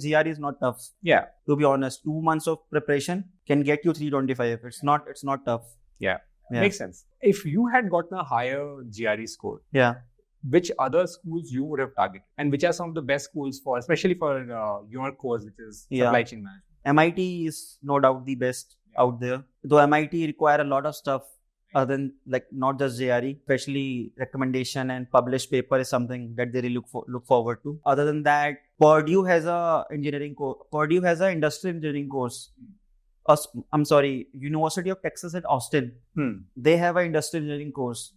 GRE is not tough. Yeah. To be honest, 2 months of preparation can get you 325. It's not tough. Yeah. Yeah. Makes sense. If you had gotten a higher GRE score, Yeah. which other schools you would have targeted, and which are some of the best schools for, especially for your course, which is supply chain management? MIT is no doubt the best out there. Though MIT require a lot of stuff other than like not just JRE, especially recommendation and published paper is something that they really look forward to. Other than that, Purdue has a engineering course. Purdue has an industrial engineering course. I'm sorry, University of Texas at Austin. They have an industrial engineering course.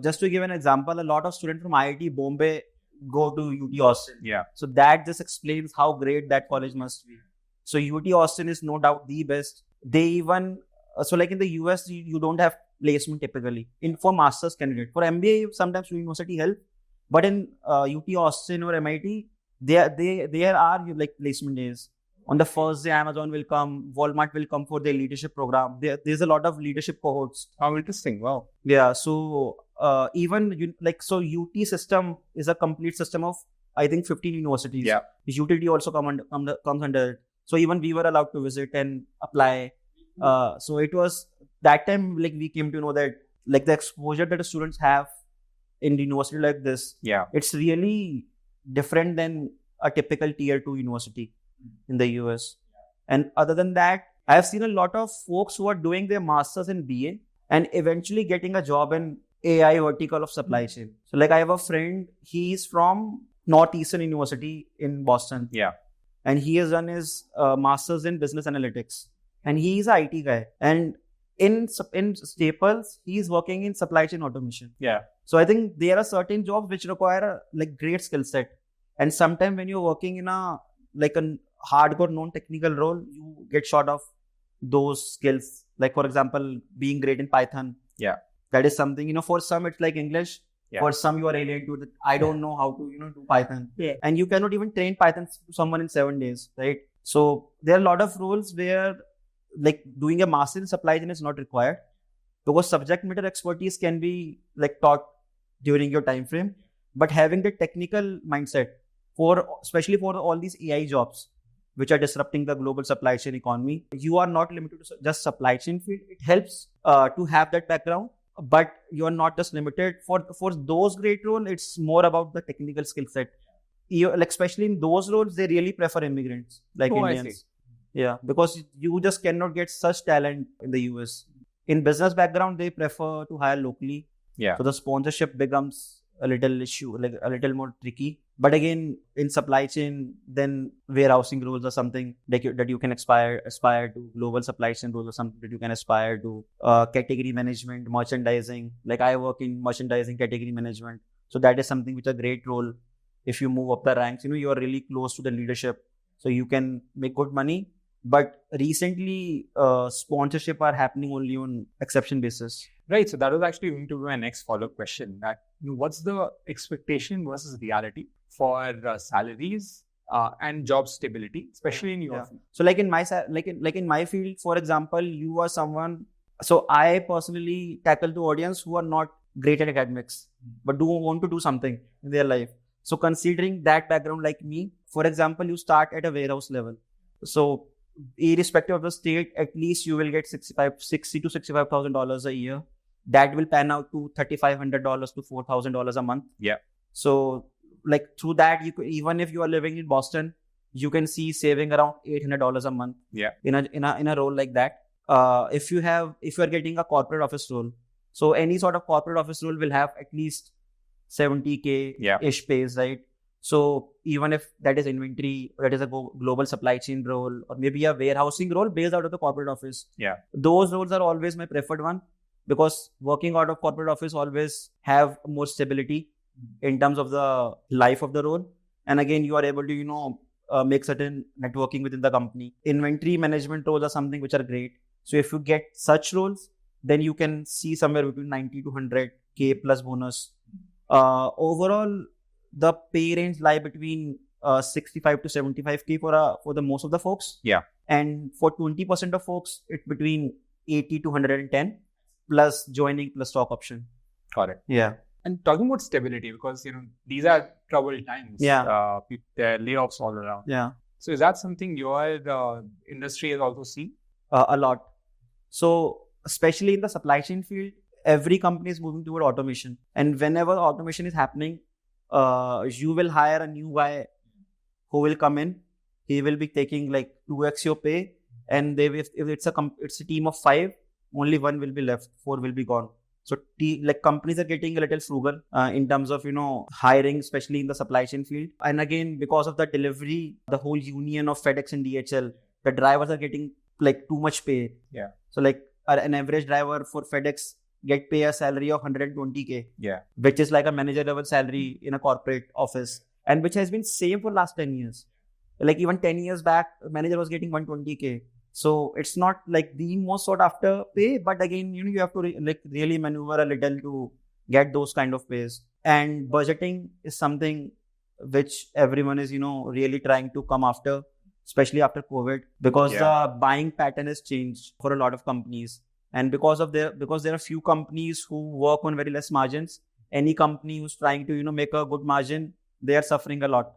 Just to give an example, a lot of students from IIT Bombay go to UT Austin. Yeah. So that just explains how great that college must be. So UT Austin is no doubt the best. They even, so like in the US, you don't have placement typically for master's candidate. For MBA, sometimes university help. But in UT Austin or MIT, there are like placement days. On the first day, Amazon will come, Walmart will come for their leadership program. There's a lot of leadership cohorts. How interesting. Wow. Yeah. So so UT system is a complete system of, I think, 15 universities. Yeah. UTD also comes under it. So even we were allowed to visit and apply. So it was that time, like we came to know that like the exposure that the students have in the university like this, it's really different than a typical tier 2 university in the US. And other than that, I have seen a lot of folks who are doing their masters in BA and eventually getting a job in AI vertical of supply chain. So like I have a friend, he's from Northeastern University in Boston. Yeah. And he has done his masters in business analytics. And he's an IT guy. And in Staples, he's working in supply chain automation. Yeah. So I think there are certain jobs which require a like great skill set. And sometimes when you're working in a hardcore non-technical role, you get short of those skills. Like for example, being great in Python. Yeah. That is something, for some it's like English. Yeah. For some you are alien to it. I don't know how to, do Python. Yeah. And you cannot even train Python to someone in 7 days, right? So there are a lot of roles where like doing a master in supply chain is not required because subject matter expertise can be like taught during your time frame. But having the technical mindset especially for all these AI jobs, which are disrupting the global supply chain economy, you are not limited to just supply chain field. It helps to have that background, but you are not just limited for those great roles. It's more about the technical skill set. Like especially in those roles, they really prefer immigrants like Indians. Yeah, because you just cannot get such talent in the US. In business background, they prefer to hire locally. Yeah. So the sponsorship becomes a little issue, like a little more tricky. But again, in supply chain, then warehousing roles or something that you can aspire to, global supply chain roles or something that you can aspire to, category management, merchandising. Like I work in merchandising, category management. So that is something which is a great role. If you move up the ranks, you are really close to the leadership. So you can make good money. But recently, sponsorship are happening only on exception basis. Right. So that was actually going to be my next follow-up question. That what's the expectation versus reality for salaries and job stability, especially in your field? So like in my field, for example, you are someone. So I personally tackle the audience who are not great at academics, but do want to do something in their life. So considering that background, like me, for example, you start at a warehouse level. So irrespective of the state, at least you will get $60,000 to $65,000 a year. That will pan out to $3,500 to $4,000 a month. Yeah. So like through that, you could, even if you are living in Boston, you can see saving around $800 a month. Yeah. In a role like that. If you are getting a corporate office role, so any sort of corporate office role will have at least 70K ish pays, right? So even if that is inventory, or that is a global supply chain role, or maybe a warehousing role based out of the corporate office, those roles are always my preferred one, because working out of corporate office always have more stability in terms of the life of the role. And again, you are able to, make certain networking within the company. Inventory management roles are something which are great. So if you get such roles, then you can see somewhere between 90 to 100K plus bonus. Overall, the pay range lie between 65 to 75K for the most of the folks. Yeah. And for 20% of folks, it's between 80 to 110 plus joining plus stock option. Got it. Yeah. And talking about stability, because these are troubled times. Yeah. There are layoffs all around. Yeah. So is that something your industry has also seen? A lot. So especially in the supply chain field, every company is moving toward automation. And whenever automation is happening, you will hire a new guy who will come in. He will be taking like 2x your pay. And if it's a team of 5, only 1 will be left, 4 will be gone. So like companies are getting a little frugal in terms of, hiring, especially in the supply chain field. And again, because of the delivery, the whole union of FedEx and DHL, the drivers are getting like too much pay. Yeah. So like an average driver for FedEx get pay a salary of 120K. Yeah. Which is like a manager level salary in a corporate office, and which has been same for last 10 years. Like even 10 years back, manager was getting 120K. So it's not like the most sought after pay, but again, you have to really maneuver a little to get those kind of pays. And budgeting is something which everyone is, really trying to come after, especially after COVID, because the buying pattern has changed for a lot of companies. And because there are few companies who work on very less margins, any company who's trying to, make a good margin, they are suffering a lot.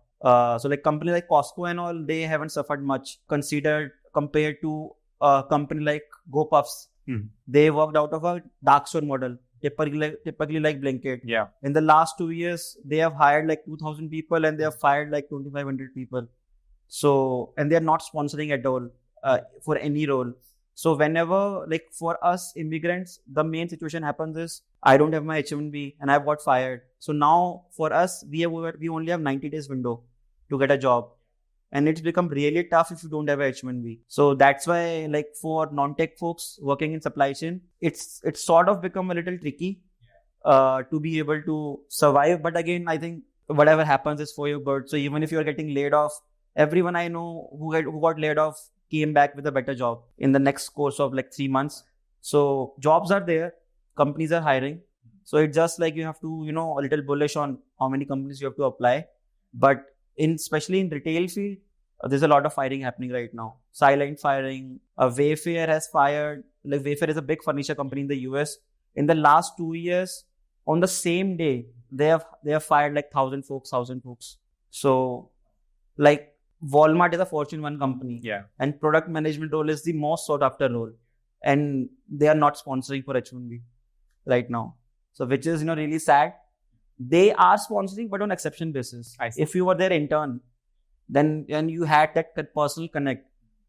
So like company like Costco and all, they haven't suffered much compared to a company like GoPuffs. They worked out of a dark store model, typically like Blinkit. Yeah. In the last 2 years, they have hired like 2,000 people and they have fired like 2,500 people. So, and they are not sponsoring at all for any role. So whenever, like for us immigrants, the main situation happens is I don't have my H1B and I've got fired. So now for us, we only have 90 days window to get a job. And it's become really tough if you don't have a H1B. So that's why, like for non-tech folks working in supply chain, it's sort of become a little tricky to be able to survive. But again, I think whatever happens is for your good. So even if you're getting laid off, everyone I know who got laid off came back with a better job in the next course of like 3 months. So jobs are there, companies are hiring. So it's just like you have to, a little bullish on how many companies you have to apply. But especially in retail field, there's a lot of firing happening right now. Silent firing. Wayfair has fired. Like Wayfair is a big furniture company in the US. In the last 2 years, on the same day, they have fired like 1,000 folks. So like Walmart is a Fortune 1 company. Yeah. And product management role is the most sought after role. And they are not sponsoring for H1B right now. So which is, really sad. They are sponsoring, but on exception basis. If you were their intern, then and you had that personal connect,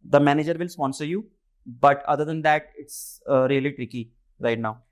the manager will sponsor you. But other than that, it's really tricky right now.